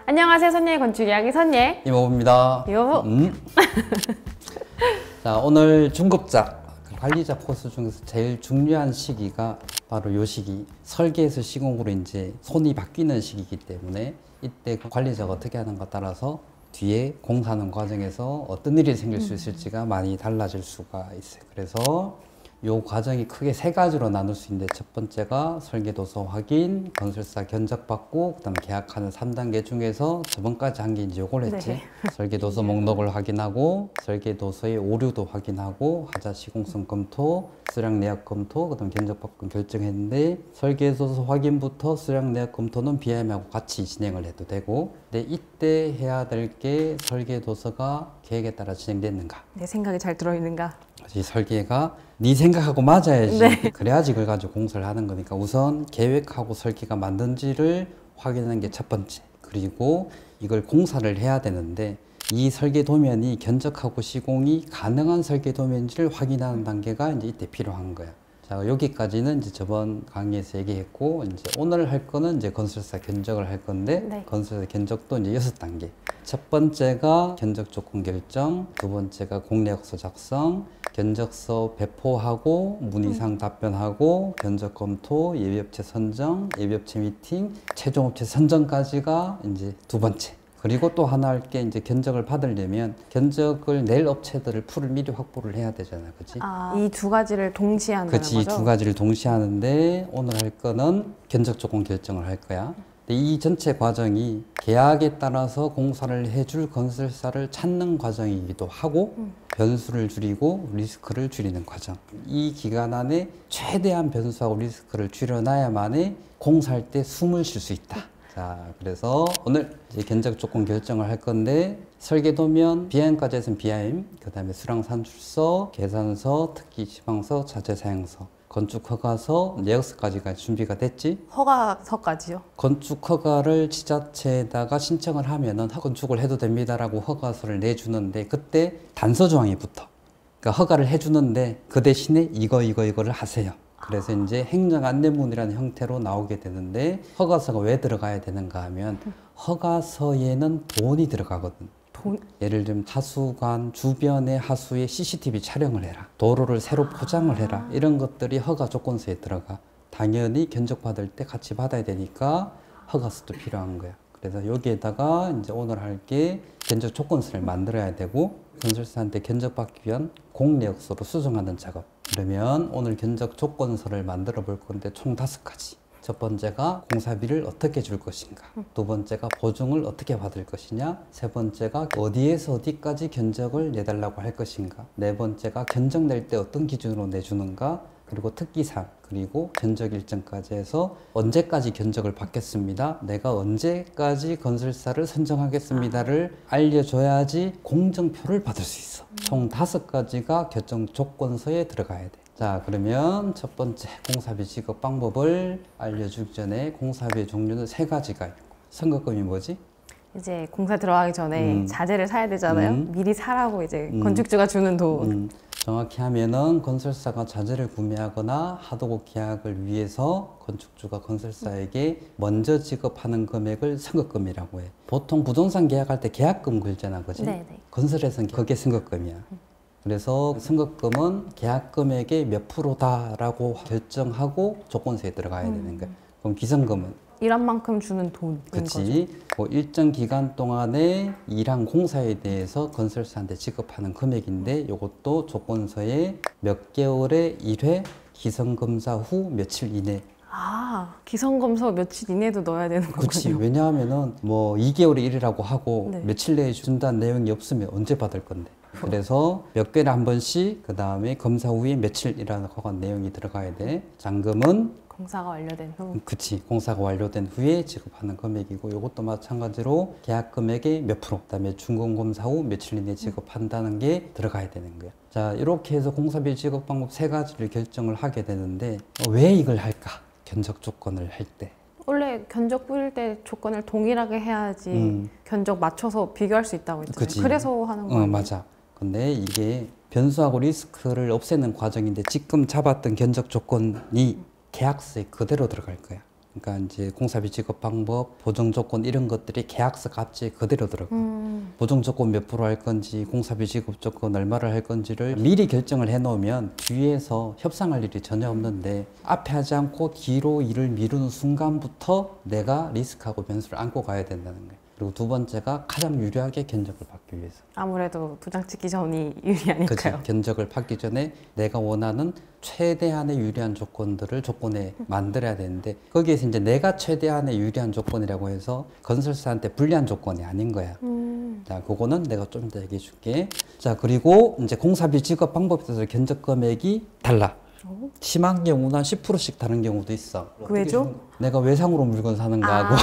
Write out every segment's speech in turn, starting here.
안녕하세요. 선예의 건축 이야기 선예 이모부입니다. 이모부. 자, 오늘 중급자 관리자 코스 중에서 제일 중요한 시기가 바로 요 시기, 설계에서 시공으로 이제 손이 바뀌는 시기이기 때문에 이때 관리자가 어떻게 하는가 따라서 뒤에 공사하는 과정에서 어떤 일이 생길 수 있을지가 많이 달라질 수가 있어요. 그래서 요 과정이 크게 세 가지로 나눌 수 있는데, 첫 번째가 설계도서 확인, 건설사 견적받고, 그 다음에 계약하는 3단계 중에서 저번까지 한 게 이제 요걸 했지. 네. 설계도서 목록을 확인하고, 설계도서의 오류도 확인하고, 하자 시공성 검토, 수량 내역 검토, 그 다음에 견적받고 결정했는데, 설계도서 확인부터 수량 내역 검토는 BIM하고 같이 진행을 해도 되고, 근데 이때 해야 될 게 설계도서가 계획에 따라 진행됐는가, 내 생각이 잘 들어있는가. 이 설계가 네 생각하고 맞아야지. 네. 그래야지 그걸 가지고 공사를 하는 거니까 우선 계획하고 설계가 맞는지를 확인하는 게 첫 번째. 그리고 이걸 공사를 해야 되는데 이 설계 도면이 견적하고 시공이 가능한 설계 도면인지를 확인하는 단계가 이제 이때 필요한 거야. 자, 여기까지는 이제 저번 강의에서 얘기했고, 이제 오늘 할 거는 이제 건설사 견적을 할 건데, 네. 건설사 견적도 이제 6단계. 첫 번째가 견적 조건 결정, 두 번째가 공례역서 작성, 견적서 배포하고, 문의사항 답변하고, 견적 검토, 예비업체 선정, 예비업체 미팅, 최종업체 선정까지가 이제 두 번째. 그리고 또 하나 할 게, 이제 견적을 받으려면 견적을 낼 업체들을 풀을 미리 확보를 해야 되잖아, 그치? 이 두 가지를 동시에 한다는 그치, 이 거죠? 두 가지를 동시에 하는데 오늘 할 거는 견적 조건 결정을 할 거야. 근데 이 전체 과정이 계약에 따라서 공사를 해줄 건설사를 찾는 과정이기도 하고, 변수를 줄이고 리스크를 줄이는 과정. 이 기간 안에 최대한 변수하고 리스크를 줄여놔야만이 공사할 때 숨을 쉴 수 있다. 자, 그래서 오늘 이제 견적 조건 결정을 할 건데, 설계도면 BIM까지 해서는 BIM, 그 다음에 수량산출서, 계산서, 특기 지방서, 자재 사용서, 건축 허가서, 내역서까지가 준비가 됐지. 허가서까지요? 건축 허가를 지자체에다가 신청을 하면은 건축을 해도 됩니다라고 허가서를 내주는데, 그때 단서 조항이 붙어. 그러니까 허가를 해주는데 그 대신에 이거를 하세요. 그래서 이제 행정 안내문이라는 형태로 나오게 되는데, 허가서가 왜 들어가야 되는가 하면 허가서에는 돈이 들어가거든. 예를 들면 하수관 주변의 하수에 CCTV 촬영을 해라, 도로를 새로 포장을 해라, 이런 것들이 허가 조건서에 들어가. 당연히 견적받을 때 같이 받아야 되니까 허가서도 필요한 거야. 그래서 여기에다가 이제 오늘 할 게 견적 조건서를 만들어야 되고, 건설사한테 견적받기 위한 공례역서로 수정하는 작업. 그러면 오늘 견적 조건서를 만들어 볼 건데 총 5가지. 첫 번째가 공사비를 어떻게 줄 것인가, 두 번째가 보증을 어떻게 받을 것이냐, 세 번째가 어디에서 어디까지 견적을 내달라고 할 것인가, 네 번째가 견적 낼 때 어떤 기준으로 내주는가, 그리고 특기사항, 그리고 견적 일정까지 해서 언제까지 견적을 받겠습니다, 내가 언제까지 건설사를 선정하겠습니다를 알려줘야지 공정표를 받을 수 있어. 총 5가지가 결정 조건서에 들어가야 돼. 자, 그러면 첫 번째 공사비 지급 방법을 알려주기 전에, 공사비의 종류는 3가지가 있고, 선급금이 뭐지? 이제 공사 들어가기 전에 자재를 사야 되잖아요. 미리 사라고 이제 건축주가 주는 돈. 정확히 하면은 건설사가 자재를 구매하거나 하도급 계약을 위해서 건축주가 건설사에게 먼저 지급하는 금액을 선급금이라고 해. 보통 부동산 계약할 때 계약금 걸잖아, 그지? 네네. 건설에서는 그게 선급금이야. 그래서 선급금은 계약 금액의 몇 프로다라고 결정하고 조건서에 들어가야 되는 거야. 그럼 기성금은? 일한 만큼 주는 돈인 그치. 거죠. 뭐 일정 기간 동안에 일한 공사에 대해서 건설사한테 지급하는 금액인데, 이것도 조건서에 몇 개월에 1회, 기성검사 후 며칠 이내. 기성검사 며칠 이내도 넣어야 되는 거군요. 그치. 왜냐하면은 뭐 2개월에 1이라고 하고 네. 며칠 내에 준다는 내용이 없으면 언제 받을 건데. 그래서 몇 개월에 한 번씩, 그 다음에 검사 후에 며칠이라는 내용이 들어가야 돼. 잔금은 공사가 완료된 후. 그치. 공사가 완료된 후에 지급하는 금액이고, 이것도 마찬가지로 계약 금액의 몇 프로, 그다음에 준공검사 후 며칠 이내에 지급한다는 게 들어가야 되는 거야. 자, 이렇게 해서 공사비 지급 방법 3가지를 결정을 하게 되는데, 왜 이걸 할까? 견적 조건을 할 때. 원래 견적 뿌릴 때 조건을 동일하게 해야지 견적 맞춰서 비교할 수 있다고 했잖아요. 그치. 그래서 하는 거예요. 맞아. 근데 이게 변수하고 리스크를 없애는 과정인데, 지금 잡았던 견적 조건이 계약서에 그대로 들어갈 거야. 그러니까 이제 공사비 지급 방법, 보정 조건 이런 것들이 계약서 값지에 그대로 들어가. 보정 조건 몇 프로 할 건지, 공사비 지급 조건 얼마를 할 건지를 미리 결정을 해놓으면 뒤에서 협상할 일이 전혀 없는데 앞에 하지 않고 뒤로 일을 미루는 순간부터 내가 리스크하고 변수를 안고 가야 된다는 거예요. 그리고 두 번째가 가장 유리하게 견적을 받기 위해서. 아무래도 도장 찍기 전이 유리하니까요. 그치. 견적을 받기 전에 내가 원하는 최대한의 유리한 조건들을 조건에 만들어야 되는데 거기에서 이제 내가 최대한의 유리한 조건이라고 해서 건설사한테 불리한 조건이 아닌 거야. 자, 그거는 내가 좀 이따 얘기해 줄게. 자, 그리고 이제 공사비 지급 방법에 따라서 견적 금액이 달라. 심한 경우는 10%씩 다른 경우도 있어. 왜죠? 내가 외상으로 물건 사는 거하고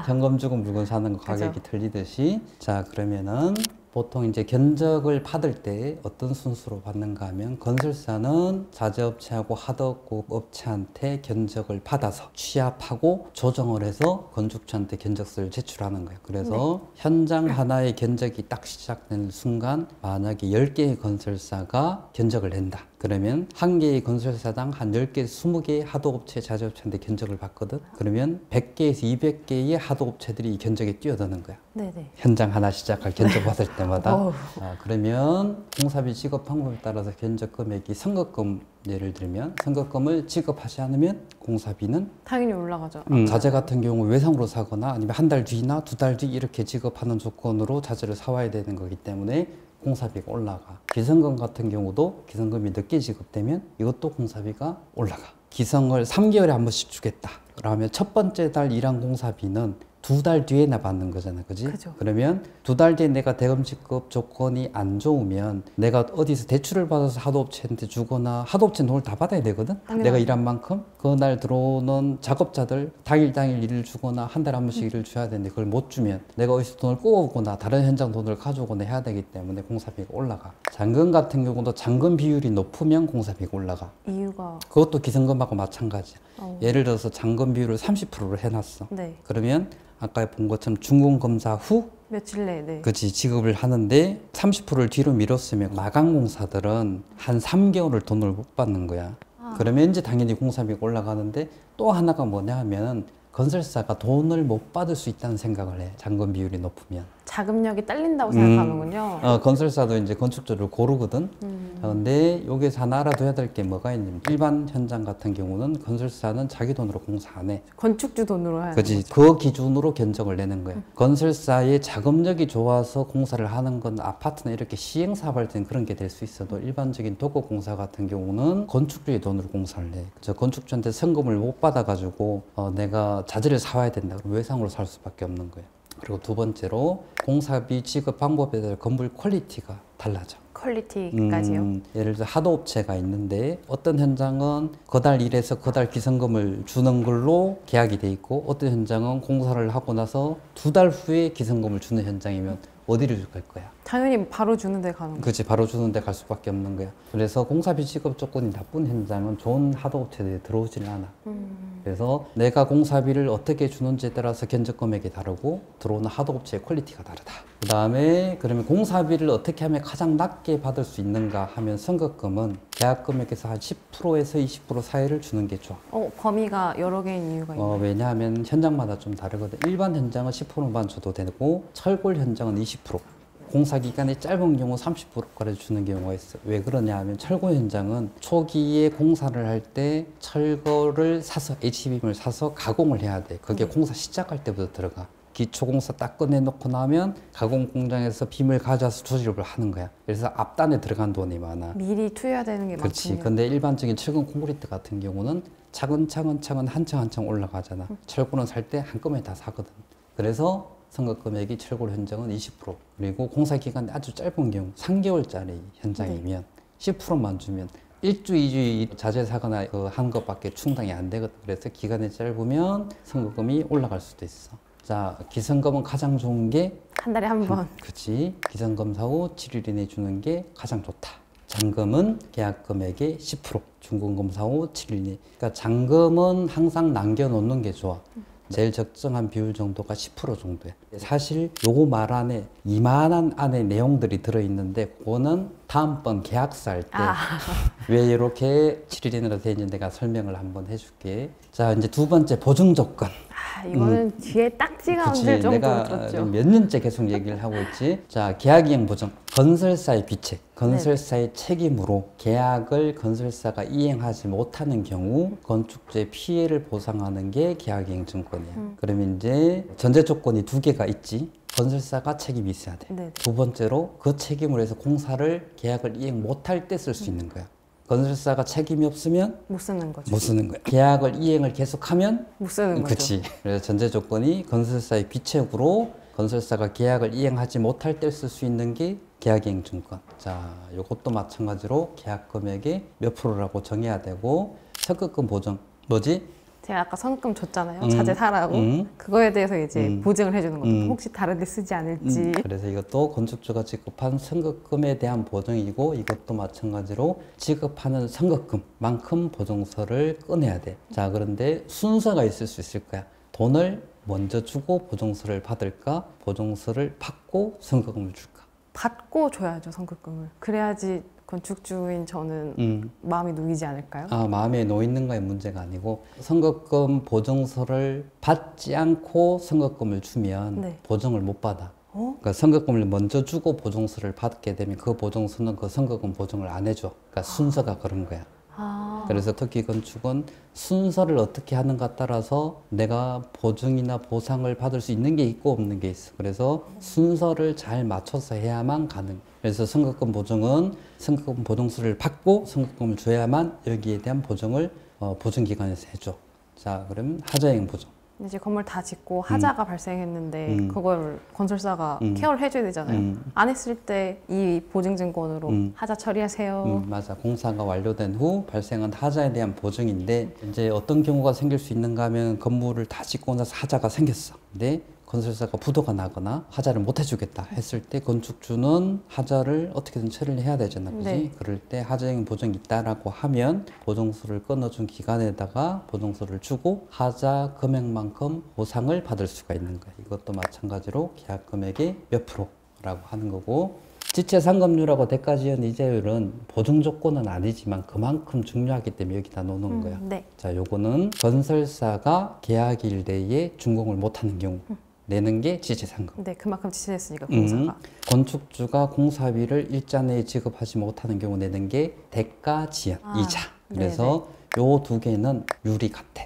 현금 주고 물건 사는 거 가격이 틀리듯이. 자, 그러면은 보통 이제 견적을 받을 때 어떤 순서로 받는가 하면 건설사는 자재업체하고 하도급 업체한테 견적을 받아서 취합하고 조정을 해서 건축주한테 견적서를 제출하는 거예요. 그래서 현장 하나의 견적이 딱 시작되는 순간 만약에 10개의 건설사가 견적을 낸다. 그러면 한 개의 건설사당 한 10개, 20개의 하도업체, 자재업체한테 견적을 받거든. 그러면 100개에서 200개의 하도업체들이 이 견적에 뛰어드는 거야. 네네. 현장 하나 시작할 견적 받을 때마다. 그러면 공사비 지급 방법에 따라서 견적 금액이 선급금 예를 들면 선급금을 지급하지 않으면 공사비는 당연히 올라가죠. 자재 같은 경우 외상으로 사거나 아니면 한 달 뒤나 두 달 뒤 이렇게 지급하는 조건으로 자재를 사와야 되는 거기 때문에 공사비가 올라가. 기성금 같은 경우도 기성금이 늦게 지급되면 이것도 공사비가 올라가. 기성을 3개월에 한 번씩 주겠다. 그러면 첫 번째 달 일한 공사비는 2달 뒤에나 받는 거잖아, 그지? 그죠. 그러면 2달 뒤에 내가 대금 지급 조건이 안 좋으면 내가 어디서 대출을 받아서 하도업체한테 주거나 하도업체는 돈을 다 받아야 되거든? 내가 일한 만큼 그날 들어오는 작업자들 당일 일을 주거나 한 달에 한 번씩 일을 줘야 되는데 그걸 못 주면 내가 어디서 돈을 꼬아오거나 다른 현장 돈을 가져오거나 해야 되기 때문에 공사비가 올라가. 잔금 같은 경우도 잔금 비율이 높으면 공사비가 올라가. 이유가? 그것도 기성금하고 마찬가지야. 예를 들어서 잔금 비율을 30%로 해놨어. 네. 그러면 아까 본 것처럼 준공 검사 후 며칠 내에 네. 그치 지급을 하는데 30%를 뒤로 미뤘으면 마감 공사들은 한 3개월을 돈을 못 받는 거야. 그러면 이제 당연히 공사비가 올라가는데 또 하나가 뭐냐 하면 건설사가 돈을 못 받을 수 있다는 생각을 해. 잔금 비율이 높으면. 자금력이 딸린다고 생각하는군요. 건설사도 이제 건축주를 고르거든. 근데 여기서 하나 알아둬야 될 게 뭐가 있냐면 일반 현장 같은 경우는 건설사는 자기 돈으로 공사 안 해. 건축주 돈으로 하는 그치. 거죠. 그 기준으로 견적을 내는 거야. 건설사의 자금력이 좋아서 공사를 하는 건 아파트나 이렇게 시행사업할 때는 그런 게 될 수 있어도 일반적인 도급공사 같은 경우는 건축주의 돈으로 공사를 해. 그래서 건축주한테 성금을 못 받아가지고 내가 자재를 사와야 된다. 그럼 외상으로 살 수밖에 없는 거예요. 그리고 두 번째로 공사비 지급 방법에 따라 건물 퀄리티가 달라져. 퀄리티까지요? 예를 들어 하도업체가 있는데 어떤 현장은 그달 일해서 그달 기성금을 주는 걸로 계약이 돼 있고 어떤 현장은 공사를 하고 나서 2달 후에 기성금을 주는 현장이면 어디를 갈 거야? 당연히 바로 주는 데 가는 거죠. 그치, 바로 주는 데 갈 수밖에 없는 거야. 그래서 공사비 지급 조건이 나쁜 현장은 좋은 하도업체들이 들어오지는 않아. 그래서 내가 공사비를 어떻게 주는지에 따라서 견적 금액이 다르고 들어오는 하도업체의 퀄리티가 다르다. 그 다음에 그러면 공사비를 어떻게 하면 가장 낮게 받을 수 있는가 하면 선급금은 계약 금액에서 한 10%에서 20% 사이를 주는 게 좋아. 범위가 여러 개인 이유가 있나요? 왜냐하면 현장마다 좀 다르거든. 일반 현장은 10%만 줘도 되고 철골 현장은 20%. 공사 기간이 짧은 경우 30%까지 주는 경우가 있어. 왜 그러냐 하면 철거 현장은 초기에 공사를 할 때 철거를 사서 HBM을 사서 가공을 해야 돼. 그게 공사 시작할 때부터 들어가. 기초공사 딱 끝내놓고 나면 가공 공장에서 빔을 가져와서 조립을 하는 거야. 그래서 앞단에 들어간 돈이 많아. 미리 투여해야 되는 게 그렇지. 많군요. 근데 일반적인 철근 콘크리트 같은 경우는 차근차근 한층 올라가잖아. 철골은 살 때 한꺼번에 다 사거든. 그래서 선급 금액이 철골 현장은 20%. 그리고 공사 기간이 아주 짧은 경우 3개월짜리 현장이면 10%만 주면 1주, 2주 자재 사거나 한 것밖에 충당이 안 되거든. 그래서 기간이 짧으면 선급금이 올라갈 수도 있어. 자, 기성금은 가장 좋은 게 한 달에 한 번. 그치. 기성검사 후 7일 이내에 주는 게 가장 좋다. 잔금은 계약 금액의 10%, 준공검사 후 7일 이내. 그러니까 잔금은 항상 남겨놓는 게 좋아. 제일 적정한 비율 정도가 10% 정도야. 사실 요거 말 안에 이만한 안에 내용들이 들어있는데 그거는 다음번 계약서 할 때 왜 이렇게 7일이나 돼 있는지 내가 설명을 한번 해줄게. 자, 이제 두 번째 보증 조건. 이거는 뒤에 딱지가 얹을 정도로 내가 들었죠. 몇 년째 계속 얘기를 하고 있지. 자, 계약이행 보증. 건설사의 비책, 건설사의 책임으로 계약을 건설사가 이행하지 못하는 경우 건축주의 피해를 보상하는 게 계약이행 증권이야. 그러면 이제 전제 조건이 두 개가 있지. 건설사가 책임이 있어야 돼. 네. 두 번째로 그 책임으로 해서 공사를 계약을 이행 못할 때 쓸 수 있는 거야. 건설사가 책임이 없으면 못 쓰는 거죠. 못 쓰는 거야. 계약을 이행을 계속하면 못 쓰는 거죠. 그치. 그래서 전제 조건이 건설사의 비책으로 건설사가 계약을 이행하지 못할 때 쓸 수 있는 게 계약이행 증권. 자, 이것도 마찬가지로 계약 금액의 몇 프로라고 정해야 되고, 성급금 보증 뭐지? 제가 아까 성금 줬잖아요. 자재 사라고. 그거에 대해서 이제 보증을 해주는 거죠. 혹시 다른 데 쓰지 않을지. 그래서 이것도 건축주가 지급한 성급금에 대한 보증이고, 이것도 마찬가지로 지급하는 성급금만큼 보증서를 꺼내야 돼. 자, 그런데 순서가 있을 수 있을 거야. 돈을 먼저 주고 보증서를 받을까? 보증서를 받고 성급금을 줄까? 받고 줘야죠, 성급금을. 그래야지 건축주인 저는 마음이 놓이지 않을까요? 아, 마음에 놓이는 거에 문제가 아니고, 성급금 보증서를 받지 않고 성급금을 주면 네. 보증을 못 받아. 그러니까 성급금을 먼저 주고 보증서를 받게 되면 그 보증서는 그 성급금 보증을 안 해줘. 그러니까 순서가 그런 거야. 그래서 특히 건축은 순서를 어떻게 하는가 따라서 내가 보증이나 보상을 받을 수 있는 게 있고 없는 게 있어. 그래서 순서를 잘 맞춰서 해야만 가능. 그래서 성급금 보증은 성급금 보증서를 받고 성급금을 줘야만 여기에 대한 보증을 보증기관에서 해줘. 자, 그러면 하자이행 보증. 이제 건물 다 짓고 하자가 발생했는데 그걸 건설사가 케어를 해줘야 되잖아요. 안 했을 때 이 보증증권으로 하자 처리하세요. 맞아. 공사가 완료된 후 발생한 하자에 대한 보증인데, 이제 어떤 경우가 생길 수 있는가 하면 건물을 다 짓고 나서 하자가 생겼어. 근데 건설사가 부도가 나거나 하자를 못 해주겠다 했을 때 건축주는 하자를 어떻게든 처리를 해야 되잖아, 그지? 네. 그럴 때 하자행 보증이 있다라고 하면 보증서를 끊어준 기관에다가 보증서를 주고 하자 금액만큼 보상을 받을 수가 있는 거야. 이것도 마찬가지로 계약 금액의 몇 프로라고 하는 거고, 지체 상급률하고 대가지연 이자율은 보증 조건은 아니지만 그만큼 중요하기 때문에 여기다 놓는 거야. 네. 자, 요거는 건설사가 계약일 내에 준공을 못하는 경우 내는 게 지체상금. 네, 그만큼 지체했으니까 공사가. 건축주가 공사비를 일자 내에 지급하지 못하는 경우 내는 게 대가지연 이자. 그래서 요 두 개는 유리 같아.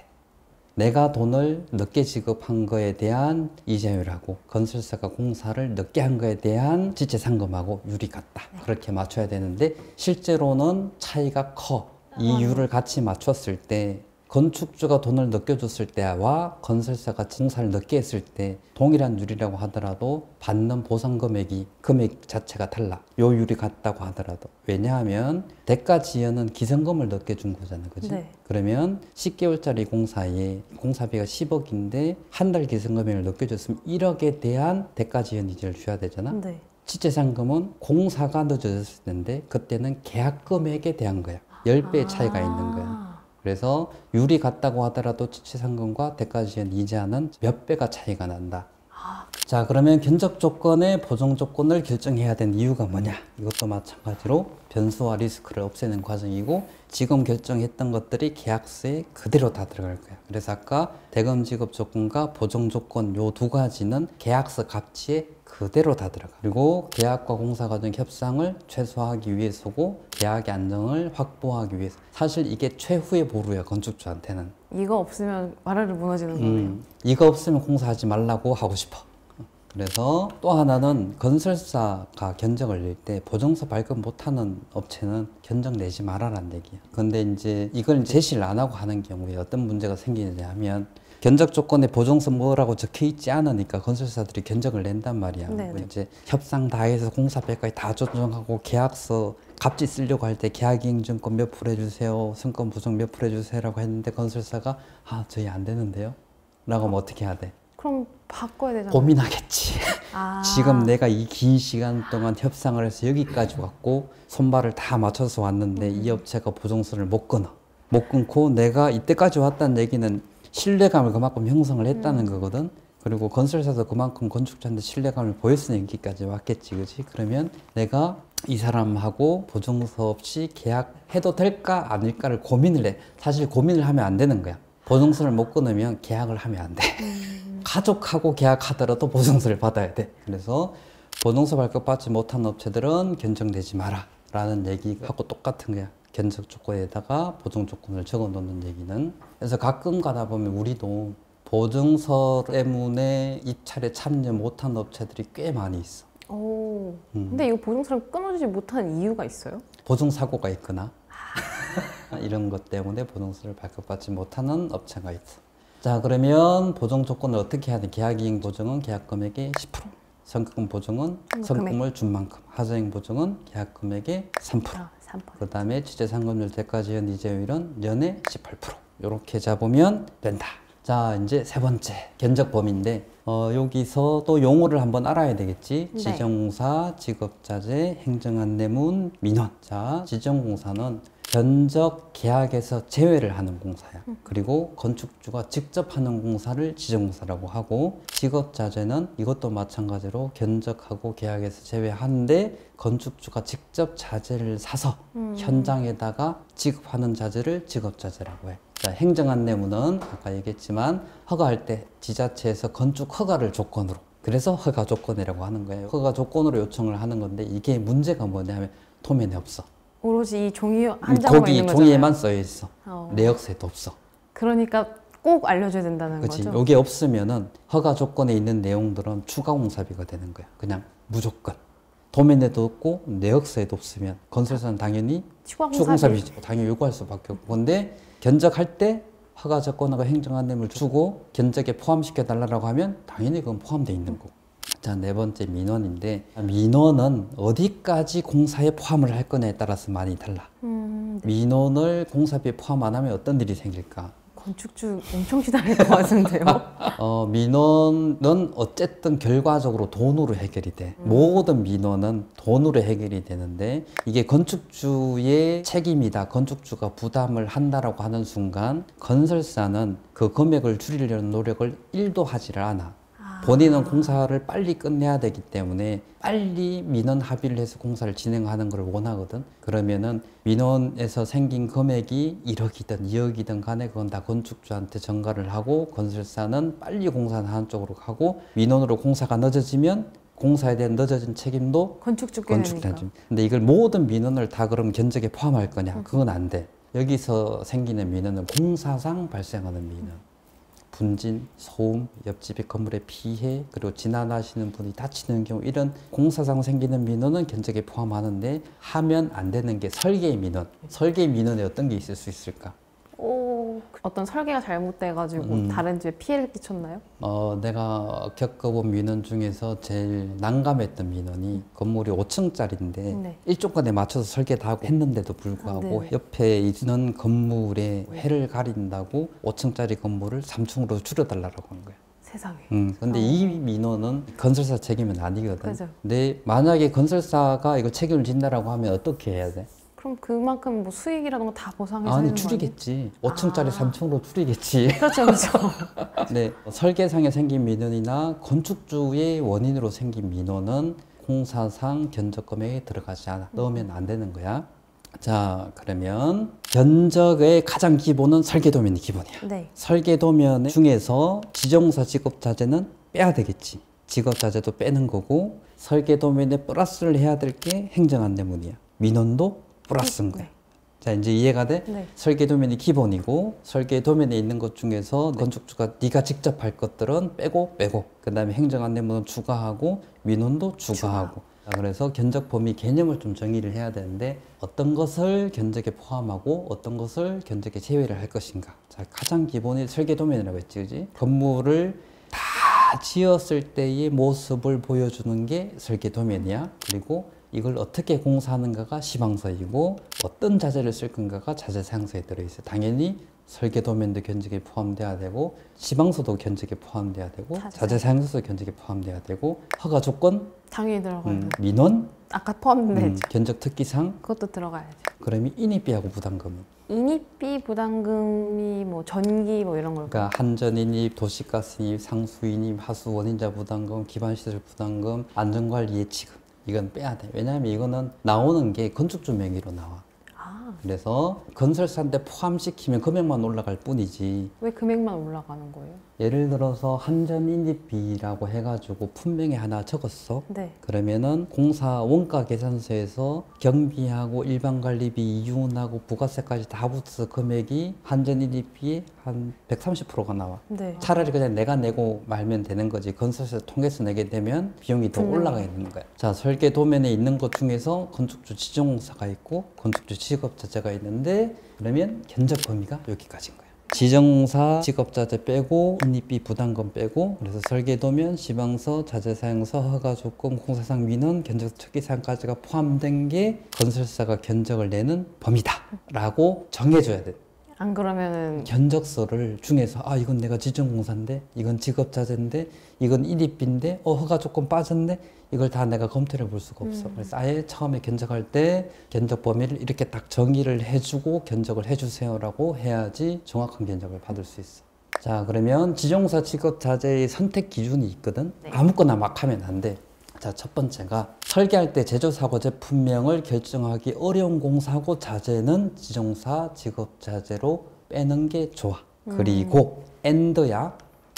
내가 돈을 늦게 지급한 거에 대한 이자율하고 건설사가 공사를 늦게 한 거에 대한 지체상금하고 유리 같다. 그렇게 맞춰야 되는데 실제로는 차이가 커. 이 유를 같이 맞췄을 때 건축주가 돈을 늦게 줬을 때와 건설사가 공사를 늦게 했을 때 동일한 율이라고 하더라도 받는 보상 금액 자체가 달라. 요 율이 같다고 하더라도. 왜냐하면 대가지연은 기성금을 늦게 준 거잖아, 그지? 네. 그러면 10개월짜리 공사에 공사비가 10억인데 한 달 기성금액을 늦게 줬으면 1억에 대한 대가지연 이자를 줘야 되잖아. 네. 지체상금은 공사가 늦어졌을 텐데 그때는 계약 금액에 대한 거야. 10배의 차이가 있는 거야. 그래서 율이 같다고 하더라도 지체상금과 대가지연 이자는 몇 배가 차이가 난다. 자, 그러면 견적 조건의 보증 조건을 결정해야 되는 이유가 뭐냐? 이것도 마찬가지로 변수와 리스크를 없애는 과정이고, 지금 결정했던 것들이 계약서에 그대로 다 들어갈 거야. 그래서 아까 대금 지급 조건과 보증 조건 요 두 가지는 계약서 값지에 그대로 다 들어가. 그리고 계약과 공사 과정 협상을 최소화하기 위해서고, 계약의 안정을 확보하기 위해서. 사실 이게 최후의 보루야, 건축주한테는. 이거 없으면 와르르 무너지는 거네요. 이거 없으면 공사하지 말라고 하고 싶어. 그래서 또 하나는 건설사가 견적을 낼 때 보증서 발급 못하는 업체는 견적 내지 말아라는 얘기야. 근데 이제 이걸 제시를 안 하고 하는 경우에 어떤 문제가 생기느냐 하면, 견적 조건에 보증서 뭐라고 적혀 있지 않으니까 건설사들이 견적을 낸단 말이야. 이제 협상 다 해서 공사비까지 다 조정하고 계약서 값지 쓰려고 할 때 계약이행증권 몇 프로 해주세요, 승권 보증 몇 프로 해주세요라고 했는데 건설사가 저희 안 되는데요? 라고 하면 어떻게 해야 돼? 그럼 바꿔야 되잖아요. 고민하겠지. 지금 내가 이 긴 시간 동안 협상을 해서 여기까지 왔고 손발을 다 맞춰서 왔는데 이 업체가 보증서를 못 끊어. 못 끊고 내가 이때까지 왔다는 얘기는 신뢰감을 그만큼 형성을 했다는 거거든. 그리고 건설사도 그만큼 건축주한테 신뢰감을 보였으니 여기까지 왔겠지, 그지? 그러면 내가 이 사람하고 보증서 없이 계약해도 될까 아닐까를 고민을 해. 사실 고민을 하면 안 되는 거야. 보증서를 못 끊으면 계약을 하면 안 돼. 가족하고 계약하더라도 보증서를 받아야 돼. 그래서 보증서 발급받지 못한 업체들은 견적내지 마라 라는 얘기하고 똑같은 거야. 견적 조건에다가 보증 조건을 적어 놓는 얘기는. 그래서 가끔 가다 보면 우리도 보증서 때문에 입찰에 참여 못한 업체들이 꽤 많이 있어. 오. 근데 이거 보증서를 끊어주지 못하는 이유가 있어요? 보증 사고가 있거나 이런 것 때문에 보증서를 발급받지 못하는 업체가 있어. 자, 그러면 보증 조건을 어떻게 해야 돼? 계약이행 보증은 계약 금액의 10%, 선급금 보증은 선급금을 준 만큼, 하자행 보증은 계약 금액의 3%. 3%. 그 다음에 취재상금률 대가지연 이자율은 연의 18%. 이렇게 잡으면 된다. 자, 이제 세 번째 견적 범위인데 여기서 또 용어를 한번 알아야 되겠지. 네. 지정공사, 직업자재, 행정안내문, 민원. 자, 지정공사는 견적 계약에서 제외를 하는 공사야. 그리고 건축주가 직접 하는 공사를 지정공사라고 하고, 직업자재는 이것도 마찬가지로 견적하고 계약에서 제외하는데 건축주가 직접 자재를 사서 현장에다가 지급하는 자재를 직업자재라고 해. 자, 행정안내문은 아까 얘기했지만 허가할 때 지자체에서 건축 허가를 조건으로, 그래서 허가 조건이라고 하는 거예요. 허가 조건으로 요청을 하는 건데 이게 문제가 뭐냐면 도면에 없어. 오로지 이 종이 한 장만 있는 거잖아요. 거기 종이에만 써여 있어. 내역서에도 없어. 그러니까 꼭 알려줘야 된다는 그치? 거죠? 이게 없으면은 허가 조건에 있는 내용들은 추가 공사비가 되는 거야. 그냥 무조건. 도면에도 없고 내역서에도 없으면 건설사는 당연히 추가 공사비죠. 당연히 요구할 수밖에 없고. 근데 견적할 때 허가 조건하고 행정안내문을 주고 견적에 포함시켜 달라고 하면 당연히 그건 포함되어 있는 거고. 자, 네 번째 민원인데, 민원은 어디까지 공사에 포함을 할 거냐에 따라서 많이 달라. 네. 민원을 공사비에 포함 안 하면 어떤 일이 생길까? 건축주 엄청 시달릴 것 같은데요? 민원은 어쨌든 결과적으로 돈으로 해결이 돼. 모든 민원은 돈으로 해결이 되는데 이게 건축주의 책임이다, 건축주가 부담을 한다라고 하는 순간 건설사는 그 금액을 줄이려는 노력을 1도 하지를 않아. 본인은 공사를 빨리 끝내야 되기 때문에 빨리 민원 합의를 해서 공사를 진행하는 걸 원하거든. 그러면은 민원에서 생긴 금액이 1억이든 2억이든 간에 그건 다 건축주한테 전가를 하고, 건설사는 빨리 공사는 하는 쪽으로 가고, 민원으로 공사가 늦어지면 공사에 대한 늦어진 책임도 건축주한테. 근데 이걸 모든 민원을 다 그럼 견적에 포함할 거냐? 그건 안 돼. 여기서 생기는 민원은 공사상 발생하는 민원. 분진, 소음, 옆집의 건물의 피해, 그리고 지나가시는 분이 다치는 경우, 이런 공사상 생기는 민원은 견적에 포함하는데 하면 안 되는 게 설계 민원. 설계 민원에 어떤 게 있을 수 있을까? 어떤 설계가 잘못돼가지고 다른 집에 피해를 끼쳤나요? 내가 겪어본 민원 중에서 제일 난감했던 민원이 건물이 5층짜리인데 네. 일조건에 맞춰서 설계 다 했는데도 불구하고 옆에 있는 건물에 해를 가린다고 5층짜리 건물을 3층으로 줄여달라고 한 거야. 세상에. 근데 이 민원은 건설사 책임은 아니거든. 그죠. 근데 만약에 건설사가 이거 책임을 진다라고 하면 어떻게 해야 돼? 그럼 그만큼 뭐 수익이라던가 다 보상해서 아니, 줄이겠지. 5층짜리 3층으로 줄이겠지. 그렇죠, 그렇죠. 네, 설계상에 생긴 민원이나 건축주의 원인으로 생긴 민원은 공사상 견적 금액에 들어가지 않아. 넣으면 안 되는 거야. 자, 그러면 견적의 가장 기본은 설계도면이 기본이야. 네. 설계도면 중에서 지정공사 직업자재는 빼야 되겠지. 직업자재도 빼는 거고, 설계도면에 플러스를 해야 될 게 행정안내문이야. 민원도 플러스인 거야. 네. 자, 이제 이해가 돼? 네. 설계도면이 기본이고, 설계도면에 있는 것 중에서 건축주가 네가 직접 할 것들은 빼고 그 다음에 행정안내문은 추가하고 민원도 추가하고. 자, 그래서 견적 범위 개념을 좀 정의를 해야 되는데, 어떤 것을 견적에 포함하고 어떤 것을 견적에 제외를 할 것인가. 자, 가장 기본이 설계도면이라고 했지, 그지? 건물을 다 지었을 때의 모습을 보여주는 게 설계도면이야. 그리고 이걸 어떻게 공사하는가가 시방서이고, 어떤 자재를 쓸 건가가 자재 사양서에 들어있어요. 당연히 설계도면도 견적에 포함돼야 되고, 시방서도 견적에 포함돼야 되고, 자재 사양서도 견적에 포함돼야 되고, 허가 조건 당연히 들어가요. 민원 아까 포함되죠. 견적 특기상 그것도 들어가야죠. 그러면 인입비하고 부담금은 인입비 부담금이 뭐 전기 뭐 이런 걸까요? 그러니까 한전인입, 도시가스인입, 상수인입, 하수 원인자 부담금, 기반시설 부담금, 안전관리 예치금 이건 빼야 돼. 왜냐하면 이거는 나오는 게 건축주 명의로 나와. 그래서 건설사한테 포함시키면 금액만 올라갈 뿐이지. 왜 금액만 올라가는 거예요? 예를 들어서 한전인입비라고 해가지고 품명에 하나 적었어. 네. 그러면은 공사 원가 계산서에서 경비하고 일반관리비, 이윤하고 부가세까지 다 붙어서 금액이 한전인입비의 한 130%가 나와. 네. 차라리 그냥 내가 내고 말면 되는 거지. 건설사 통해서 내게 되면 비용이 더 올라가야 되는 거야. 자, 설계 도면에 있는 것 중에서 건축주 지정공사가 있고 건축주 직업자재가 있는데 그러면 견적 범위가 여기까지인 거야. 지정공사 직업자재 빼고 인입비 부담금 빼고 그래서 설계도면, 시방서, 자재사용서, 허가조건, 공사상 민원, 견적 특이사항까지가 포함된 게 건설사가 견적을 내는 범위다 라고 정해줘야 돼. 안 그러면은 견적서를 중에서 아 이건 내가 지정공사인데 이건 직업자재인데 이건 인입비인데 허가조건 빠졌네 이걸 다 내가 검토를 볼 수가 없어. 그래서 아예 처음에 견적할 때 견적 범위를 이렇게 딱 정의를 해주고 견적을 해주세요라고 해야지 정확한 견적을 받을 수 있어. 자, 그러면 지정공사 직업자재의 선택 기준이 있거든. 네. 아무거나 막 하면 안 돼. 자, 첫 번째가 설계할 때 제조사고 제품명을 결정하기 어려운 공사고 자재는 지정사 직업자재로 빼는 게 좋아. 그리고 엔드야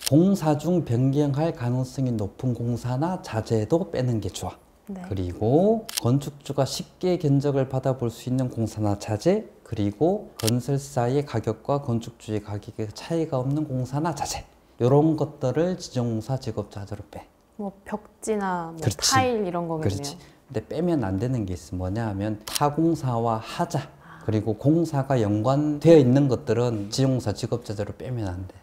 공사 중 변경할 가능성이 높은 공사나 자재도 빼는 게 좋아. 네. 그리고 건축주가 쉽게 견적을 받아볼 수 있는 공사나 자재, 그리고 건설사의 가격과 건축주의 가격의 차이가 없는 공사나 자재, 이런 것들을 지정공사 직업자재로 빼. 뭐 벽지나 뭐 그렇지. 타일 이런 거겠네요. 그렇지. 근데 빼면 안 되는 게 있어. 뭐냐 하면 타공사와 하자, 그리고 공사가 연관되어 있는 것들은 지정공사 직업자재로 빼면 안 돼.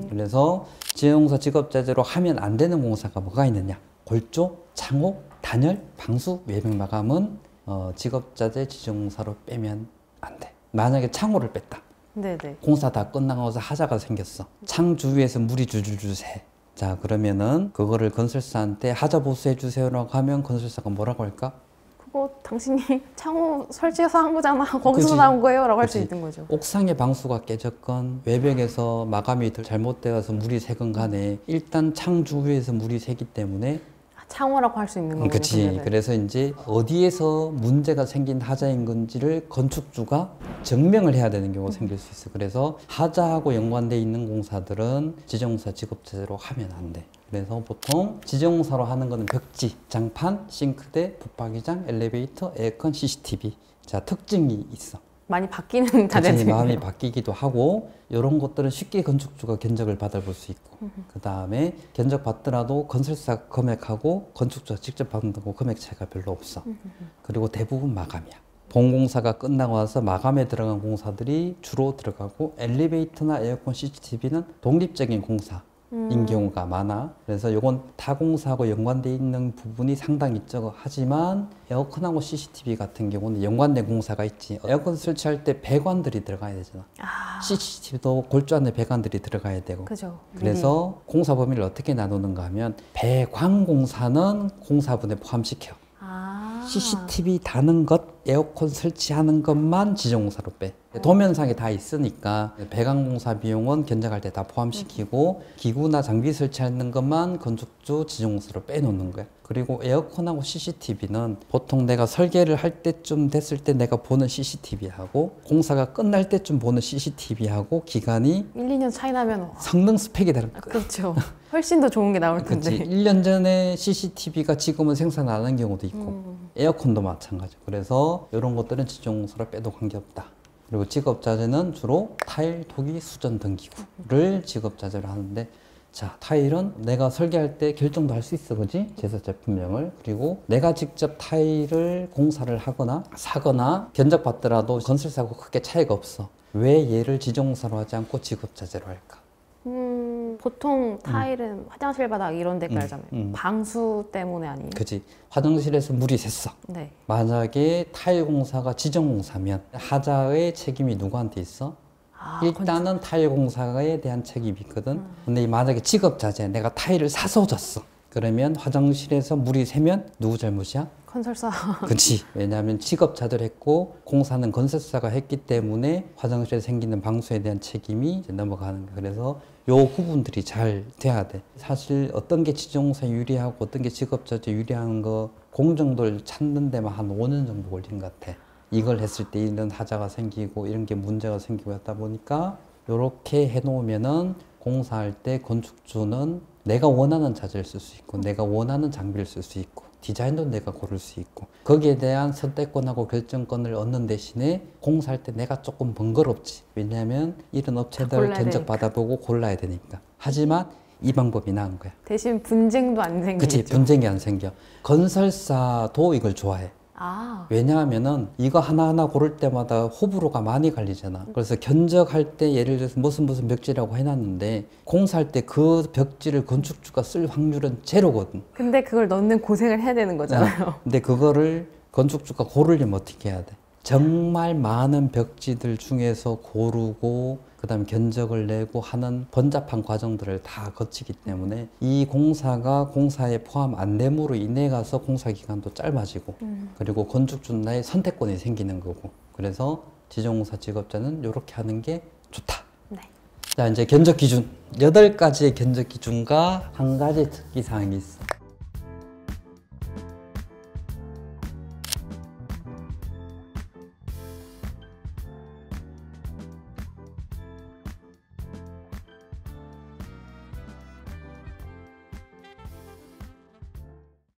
그래서 지정공사 직업자재로 하면 안 되는 공사가 뭐가 있느냐? 골조, 창호, 단열, 방수, 외벽 마감은 직업자재 지정공사로 빼면 안 돼. 만약에 창호를 뺐다. 네네. 공사 다 끝나고서 하자가 생겼어. 창 주위에서 물이 줄줄줄 새. 자, 그러면은 그거를 건설사한테 하자 보수해 주세요라고 하면 건설사가 뭐라고 할까? 그거 당신이 창호 설치해서 한 거잖아. 거기서 그치. 나온 거예요? 라고 할 수 그치. 있는 거죠. 옥상의 방수가 깨졌건 외벽에서 마감이 잘못되어서 물이 새건 간에 일단 창 주위에서 물이 새기 때문에 창호라고 할 수 있는 거군요. 그렇지. 그러면은. 그래서 이제 어디에서 문제가 생긴 하자인 건지를 건축주가 증명을 해야 되는 경우가 생길 수 있어. 그래서 하자하고 연관돼 있는 공사들은 지정공사 직업자재로 하면 안 돼. 그래서 보통 지정공사로 하는 거는 벽지, 장판, 싱크대, 붙박이장, 엘리베이터, 에어컨, CCTV. 자, 특징이 있어. 많이 바뀌는 자재들이 마음이 바뀌기도 하고 이런 것들은 쉽게 건축주가 견적을 받아볼 수 있고 그 다음에 견적 받더라도 건설사 금액하고 건축주가 직접 받는 거 금액 차이가 별로 없어. 그리고 대부분 마감이야. 본공사가 끝나고 나서 마감에 들어간 공사들이 주로 들어가고 엘리베이터나 에어컨, CCTV는 독립적인 공사인 경우가 많아. 그래서 이건 타공사하고 연관되어 있는 부분이 상당히 적어. 하지만 에어컨하고 CCTV 같은 경우는 연관된 공사가 있지. 에어컨 설치할 때 배관들이 들어가야 되잖아. CCTV도 골조 안에 배관들이 들어가야 되고. 그죠. 그래서 공사 범위를 어떻게 나누는가 하면 배관 공사는 공사분에 포함시켜. CCTV 다는 것, 에어컨 설치하는 것만 지정공사로 빼. 도면상에 다 있으니까 배관공사 비용은 견적할 때 다 포함시키고 기구나 장비 설치하는 것만 건축주 지정공사로 빼놓는 거야. 그리고 에어컨하고 CCTV는 보통 내가 설계를 할 때쯤 됐을 때 내가 보는 CCTV하고 공사가 끝날 때쯤 보는 CCTV하고 기간이 1, 2년 차이 나면 성능 스펙이 다른 거야. 그렇죠. 훨씬 더 좋은 게 나올 텐데. 그치. 1년 전에 CCTV가 지금은 생산 안 하는 경우도 있고 에어컨도 마찬가지. 그래서 이런 것들은 지정공사로 빼도 관계없다. 그리고 직업자재는 주로 타일, 토기, 수전 등기구를 직업자재로 하는데 자, 타일은 내가 설계할 때 결정도 할 수 있어, 그지? 제조 제품명을. 그리고 내가 직접 타일을 공사를 하거나 사거나 견적받더라도 건설사하고 크게 차이가 없어. 왜 얘를 지정공사로 하지 않고 직업자재로 할까? 보통 타일은 화장실 바닥 이런 데 깔잖아요. 방수 때문에 아니에요? 그지. 화장실에서 물이 샜어. 네. 만약에 타일 공사가 지정공사면 하자의 책임이 누구한테 있어? 일단은 타일 공사에 대한 책임이 있거든. 근데 만약에 직업자재 내가 타일을 사서 줬어. 그러면 화장실에서 물이 새면 누구 잘못이야? 건설사. 그렇지. 왜냐하면 직업자들 했고 공사는 건설사가 했기 때문에 화장실에 생기는 방수에 대한 책임이 이제 넘어가는 거야. 그래서 요 구분들이 잘 돼야 돼. 사실 어떤 게 지정공사 유리하고 어떤 게 직업자재 유리한 거 공정도를 찾는 데만 한 5년 정도 걸린 것 같아. 이걸 했을 때 이런 하자가 생기고 이런 게 문제가 생기고 했다 보니까 요렇게 해놓으면은 공사할 때 건축주는 내가 원하는 자재를 쓸 수 있고 내가 원하는 장비를 쓸 수 있고 디자인도 내가 고를 수 있고 거기에 대한 선택권하고 결정권을 얻는 대신에 공사할 때 내가 조금 번거롭지. 왜냐하면 이런 업체들 견적 받아보고 골라야 되니까. 하지만 이 방법이 나은 거야. 대신 분쟁도 안 생기죠. 그치, 분쟁이 안 생겨. 건설사도 이걸 좋아해. 왜냐하면은 이거 하나하나 고를 때마다 호불호가 많이 갈리잖아. 그래서 견적할 때 예를 들어서 무슨 벽지라고 해놨는데 공사할 때 그 벽지를 건축주가 쓸 확률은 제로거든. 근데 그걸 넣는 고생을 해야 되는 거잖아요. 근데 그거를 건축주가 고르려면 어떻게 해야 돼? 정말 많은 벽지들 중에서 고르고 그다음에 견적을 내고 하는 번잡한 과정들을 다 거치기 때문에 이 공사가 공사에 포함 안 됨으로 인해 가서 공사 기간도 짧아지고 그리고 건축주는 나의 선택권이 생기는 거고 그래서 지정공사 직업자는 이렇게 하는 게 좋다. 네. 자, 이제 견적 기준 8가지의 견적 기준과 한 가지 특기사항이 있어.